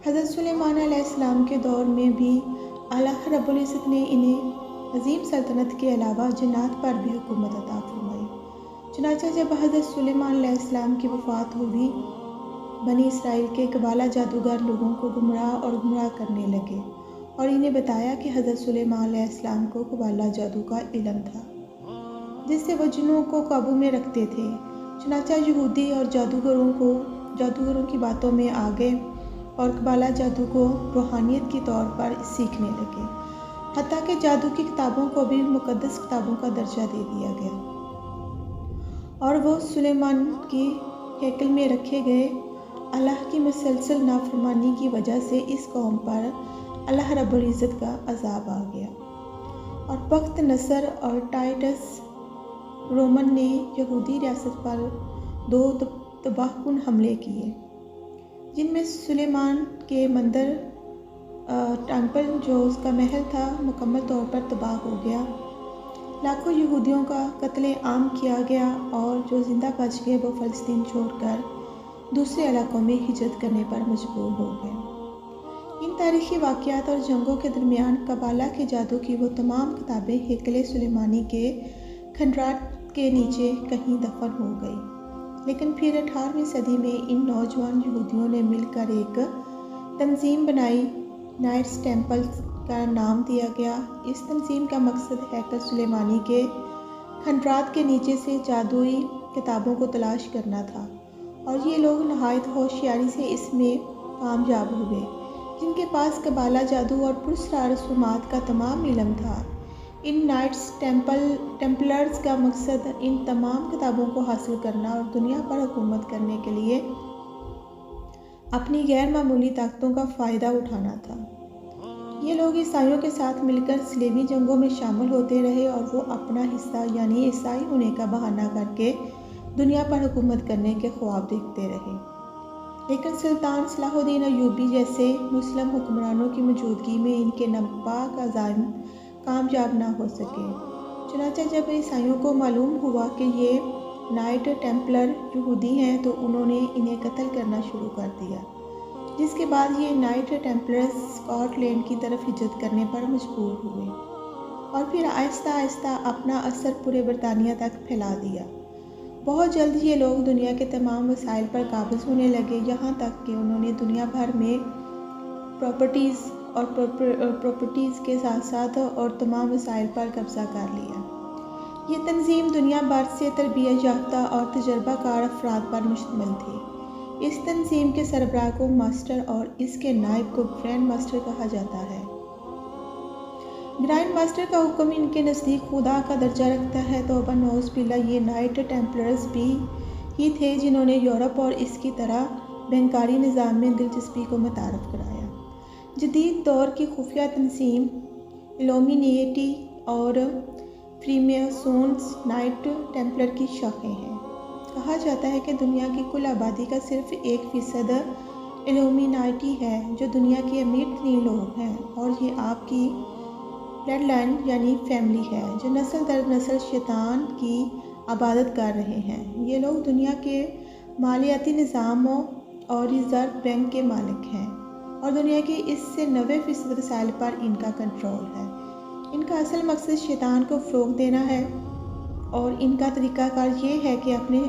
حضرت سلیمان علیہ السلام کے دور میں بھی اللہ رب العزت نے انہیں عظیم سلطنت کے علاوہ جنات پر بھی حکومت عطا فرمائی۔ چنانچہ جب حضرت سلیمان علیہ السلام کی وفات ہوئی، بنی اسرائیل کے قبالہ جادوگر لوگوں کو گمراہ کرنے لگے اور انہیں بتایا کہ حضرت سلیمان علیہ السلام کو قبالہ جادو کا علم تھا، جس سے وہ جنوں کو قابو میں رکھتے تھے۔ چنانچہ یہودی اور جادوگروں کی باتوں میں آ گئے اور قبالہ جادو کو روحانیت کے طور پر سیکھنے لگے، حتیٰ کہ جادو کی کتابوں کو بھی مقدس کتابوں کا درجہ دے دیا گیا اور وہ سلیمان کی ہیکل میں رکھے گئے۔ اللہ کی مسلسل نافرمانی کی وجہ سے اس قوم پر اللہ رب العزت کا عذاب آ گیا اور بخت نصر اور ٹائٹس رومن نے یہودی ریاست پر 2 تباہ کن حملے کیے، جن میں سلیمان کے مندر ٹیمپل جو اس کا محل تھا مکمل طور پر تباہ ہو گیا۔ لاکھوں یہودیوں کا قتل عام کیا گیا اور جو زندہ بچ گئے وہ فلسطین چھوڑ کر دوسرے علاقوں میں ہجرت کرنے پر مجبور ہو گئے۔ ان تاریخی واقعات اور جنگوں کے درمیان قبالہ کے جادو کی وہ تمام کتابیں ہیکل سلیمانی کے کھنڈرات کے نیچے کہیں دفن ہو گئی، لیکن پھر 18ویں صدی میں ان نوجوان یہودیوں نے مل کر ایک تنظیم بنائی، نائٹس ٹیمپل کا نام دیا گیا۔ اس تنظیم کا مقصد ہیکل سلیمانی کے کھنڈرات کے نیچے سے جادوئی کتابوں کو تلاش کرنا تھا، اور یہ لوگ نہایت ہوشیاری سے اس میں کامیاب ہوئے۔ جن کے پاس قبالہ جادو اور پراسرار رسومات کا تمام علم تھا۔ ان نائٹس ٹیمپلرز کا مقصد ان تمام کتابوں کو حاصل کرنا اور دنیا پر حکومت کرنے کے لیے اپنی غیر معمولی طاقتوں کا فائدہ اٹھانا تھا۔ یہ لوگ عیسائیوں کے ساتھ مل کر صلیبی جنگوں میں شامل ہوتے رہے اور وہ اپنا حصہ یعنی عیسائی ہونے کا بہانہ کر کے دنیا پر حکومت کرنے کے خواب دیکھتے رہے، لیکن سلطان صلاح الدین ایوبی جیسے مسلم حکمرانوں کی موجودگی میں ان کے ناپاک عزائم کامیاب نہ ہو سکے۔ چنانچہ جب عیسائیوں کو معلوم ہوا کہ یہ نائٹ ٹیمپلر یہودی ہیں تو انہوں نے انہیں قتل کرنا شروع کر دیا، جس کے بعد یہ نائٹ ٹیمپلرز اسکاٹ لینڈ کی طرف ہجرت کرنے پر مجبور ہوئے اور پھر آہستہ آہستہ اپنا اثر پورے برطانیہ تک پھیلا دیا۔ بہت جلد یہ لوگ دنیا کے تمام وسائل پر قابض ہونے لگے، یہاں تک کہ انہوں نے دنیا بھر میں پراپرٹیز کے ساتھ ساتھ اور تمام وسائل پر قبضہ کر لیا۔ یہ تنظیم دنیا بھر سے تربیت یافتہ اور تجربہ کار افراد پر مشتمل تھی۔ اس تنظیم کے سربراہ کو ماسٹر اور اس کے نائب کو گرینڈ ماسٹر کہا جاتا ہے۔ گرینڈ ماسٹر کا حکم ان کے نزدیک خدا کا درجہ رکھتا ہے۔ توبہ نعوذ باللہ، یہ نائٹ ٹیمپلرز بھی ہی تھے جنہوں نے یورپ اور اس کی طرح بینکاری نظام میں دلچسپی کو متعارف کرایا۔ جدید دور کی خفیہ تنظیم ایلومینیٹی اور فریمیسونز نائٹ ٹیمپلر کی شاخیں ہیں۔ کہا جاتا ہے کہ دنیا کی کل آبادی کا صرف 1% ایلومیناٹی ہے، جو دنیا کے امیر ترین لوگ ہیں، اور یہ آپ کی بلڈ لائن یعنی فیملی ہے، جو نسل در نسل شیطان کی عبادت کر رہے ہیں۔ یہ لوگ دنیا کے مالیاتی نظاموں اور ریزرو بینک کے مالک ہیں، اور دنیا کے اس سے 90% وسائل پر ان کا کنٹرول ہے۔ ان کا اصل مقصد شیطان کو فروغ دینا ہے، اور ان کا طریقہ کار یہ ہے کہ اپنے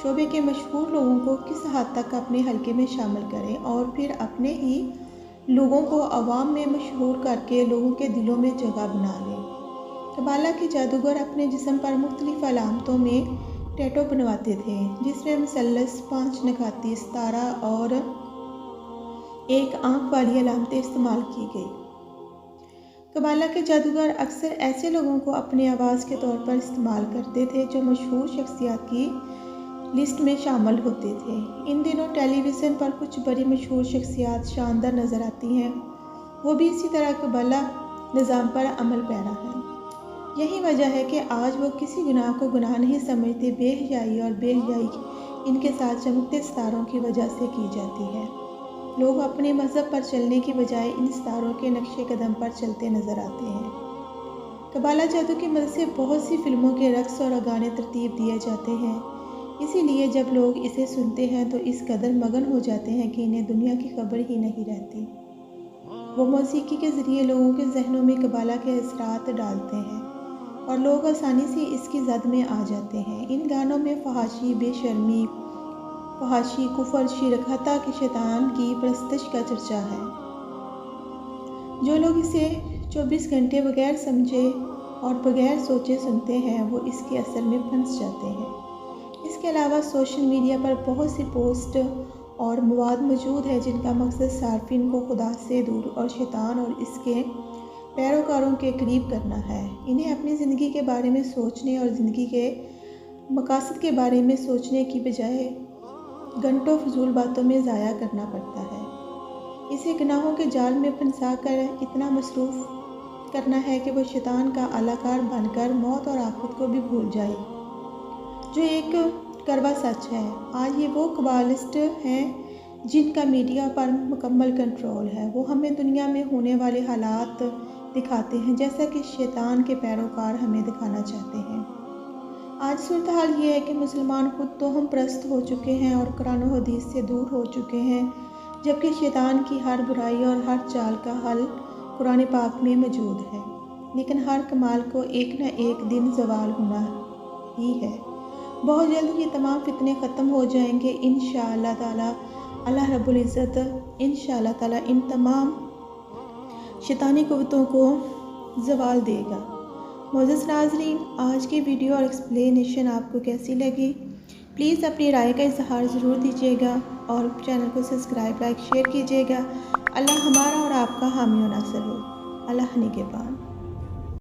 شعبے کے مشہور لوگوں کو کس حد تک اپنے حلقے میں شامل کریں اور پھر اپنے ہی لوگوں کو عوام میں مشہور کر کے لوگوں کے دلوں میں جگہ بنا لیں۔ قبالہ کے جادوگر اپنے جسم پر مختلف علامتوں میں ٹیٹو بنواتے تھے، جس میں مثلث، 5 نکاتی، ستارہ اور ایک آنکھ والی علامتیں استعمال کی گئی۔ قبالہ کے جادوگر اکثر ایسے لوگوں کو اپنے آواز کے طور پر استعمال کرتے تھے جو مشہور شخصیات کی لسٹ میں شامل ہوتے تھے۔ ان دنوں ٹیلی ویژن پر کچھ بڑی مشہور شخصیات شاندار نظر آتی ہیں، وہ بھی اسی طرح قبالہ نظام پر عمل پیرا ہیں۔ یہی وجہ ہے کہ آج وہ کسی گناہ کو گناہ نہیں سمجھتے۔ بے حیائی اور بے حیائی ان کے ساتھ چمکتے ستاروں کی وجہ سے کی جاتی ہے۔ لوگ اپنے مذہب پر چلنے کی بجائے ان ستاروں کے نقش قدم پر چلتے نظر آتے ہیں۔ قبالہ جادو کی مدد سے بہت سی فلموں کے رقص اور گانے ترتیب دیے جاتے ہیں۔ اسی لیے جب لوگ اسے سنتے ہیں تو اس قدر مگن ہو جاتے ہیں کہ انہیں دنیا کی خبر ہی نہیں رہتی۔ وہ موسیقی کے ذریعے لوگوں کے ذہنوں میں قبالہ کے اثرات ڈالتے ہیں اور لوگ آسانی سے اس کی زد میں آ جاتے ہیں۔ ان گانوں میں فحاشی، بے شرمی، فحاشی، کفر، شرک، حتیٰ کہ شیطان کی پرستش کا چرچا ہے۔ جو لوگ اسے 24 گھنٹے بغیر سمجھے اور بغیر سوچے سنتے ہیں وہ اس کے اثر میں پھنس جاتے ہیں۔ اس کے علاوہ سوشل میڈیا پر بہت سی پوسٹ اور مواد موجود ہے جن کا مقصد صارفین کو خدا سے دور اور شیطان اور اس کے پیروکاروں کے قریب کرنا ہے۔ انہیں اپنی زندگی کے بارے میں سوچنے اور زندگی کے مقاصد کے بارے میں سوچنے کی بجائے گھنٹوں فضول باتوں میں ضائع کرنا پڑتا ہے۔ اسے گناہوں کے جال میں پھنسا کر اتنا مصروف کرنا ہے کہ وہ شیطان کا اعلی کار بن کر موت اور آخرت کو بھی بھول جائے، جو ایک کڑوا سچ ہے۔ آج یہ وہ قبالسٹ ہیں جن کا میڈیا پر مکمل کنٹرول ہے۔ وہ ہمیں دنیا میں ہونے والے حالات دکھاتے ہیں جیسا کہ شیطان کے پیروکار ہمیں دکھانا چاہتے ہیں۔ آج صورتحال یہ ہے کہ مسلمان خود توہم پرست ہو چکے ہیں اور قرآن و حدیث سے دور ہو چکے ہیں، جبکہ شیطان کی ہر برائی اور ہر چال کا حل قرآن پاک میں موجود ہے۔ لیکن ہر کمال کو ایک نہ ایک دن زوال ہونا ہی ہے۔ بہت جلد یہ تمام فتنے ختم ہو جائیں گے انشاءاللہ تعالی۔ اللہ رب العزت انشاءاللہ تعالی ان تمام شیطانی قوتوں کو زوال دے گا۔ معزز ناظرین، آج کی ویڈیو اور ایکسپلینیشن آپ کو کیسی لگی؟ پلیز اپنی رائے کا اظہار ضرور دیجیے گا اور چینل کو سبسکرائب، لائک، شیئر کیجیے گا۔ اللہ ہمارا اور آپ کا حامی و ناصر ہو۔ اللہ نگہبان۔